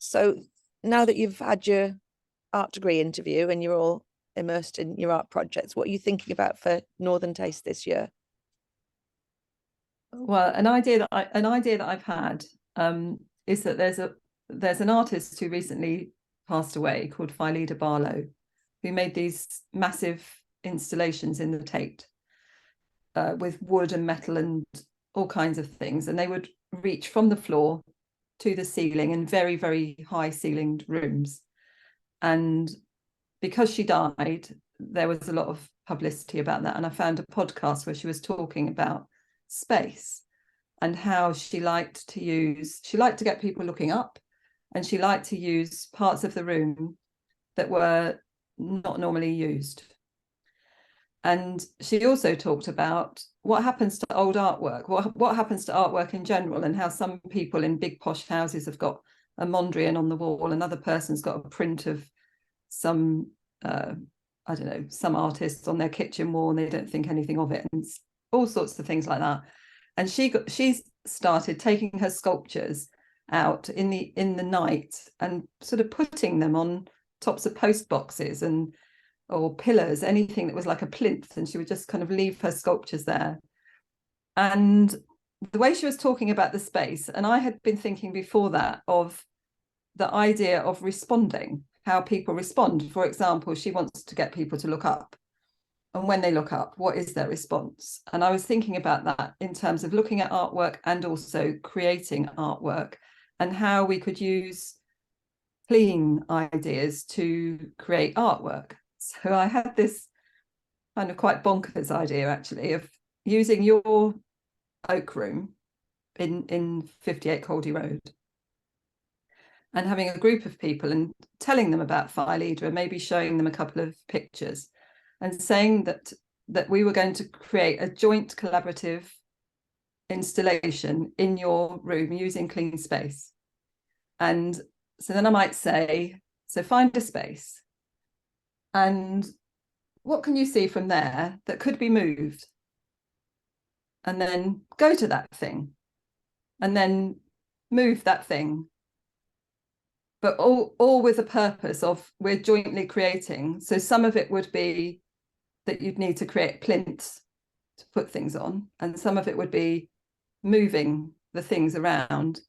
So now that you've had your art degree interview and you're all immersed in your art projects, what are you thinking about for Northern Taste this year? Well, an idea that I've had is that there's an artist who recently passed away called Philida Barlow, who made these massive installations in the Tate with wood and metal and all kinds of things, and they would reach from the floor to the ceiling in very, very high ceilinged rooms. And because she died, there was a lot of publicity about that, and I found a podcast where she was talking about space and how she liked to get people looking up, and she liked to use parts of the room that were not normally used. And she also talked about what happens to old artwork, what happens to artwork in general, and how some people in big posh houses have got a Mondrian on the wall, another person's got a print of some I don't know, some artist on their kitchen wall, and they don't think anything of it, and all sorts of things like that. And she started taking her sculptures out in the night and sort of putting them on tops of post boxes or pillars, anything that was like a plinth, and she would just kind of leave her sculptures there. And the way she was talking about the space, and I had been thinking before that of the idea of responding, how people respond. For example, she wants to get people to look up, and when they look up, what is their response? And I was thinking about that in terms of looking at artwork and also creating artwork, and how we could use clean ideas to create artwork. So I had this kind of quite bonkers idea, actually, of using your oak room in 58 Caldy Road and having a group of people and telling them about Philida and maybe showing them a couple of pictures and saying that we were going to create a joint collaborative installation in your room using clean space. And so then I might say, so find a space, and what can you see from there that could be moved? And then go to that thing and then move that thing. But all with a purpose of we're jointly creating. So some of it would be that you'd need to create plinths to put things on, and some of it would be moving the things around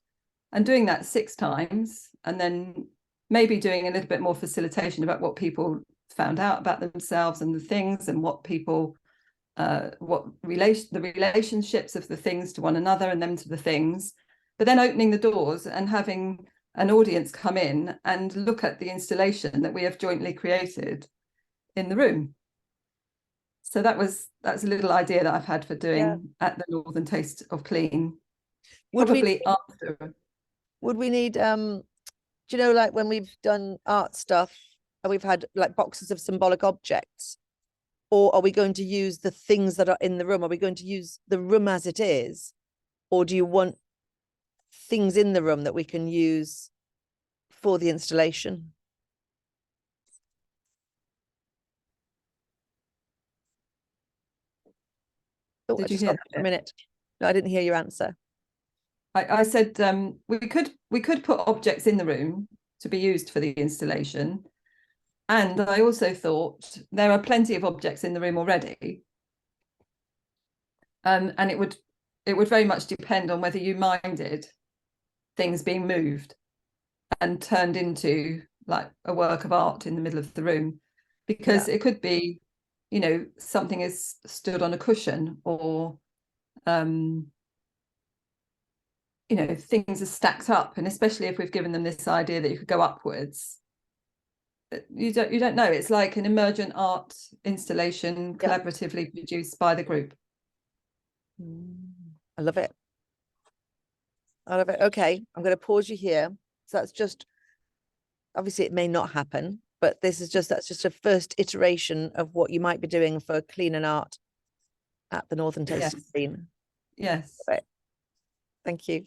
and doing that 6 times, and then maybe doing a little bit more facilitation about what people found out about themselves and the things, and what people the relationships of the things to one another and them to the things, but then opening the doors and having an audience come in and look at the installation that we have jointly created in the room. So that's a little idea that I've had for doing at the Northern Taste of Clean. Would we need do you know, like when we've done art stuff and we've had like boxes of symbolic objects, or are we going to use the things that are in the room? Are we going to use the room as it is, or do you want things in the room that we can use for the installation? Oh, did you hear that? A minute. No, I didn't hear your answer. I said we could put objects in the room to be used for the installation, and I also thought there are plenty of objects in the room already, and it would very much depend on whether you minded things being moved and turned into like a work of art in the middle of the room, because it could be, you know, something is stood on a cushion, or you know, things are stacked up, and especially if we've given them this idea that you could go upwards, you don't know. It's like an emergent art installation collaboratively produced by the group. I love it. I love it. Okay, I'm going to pause you here. So that's just, obviously it may not happen, but that's just a first iteration of what you might be doing for Clean and Art at the Northern Taste of Clean. Yes. Thank you.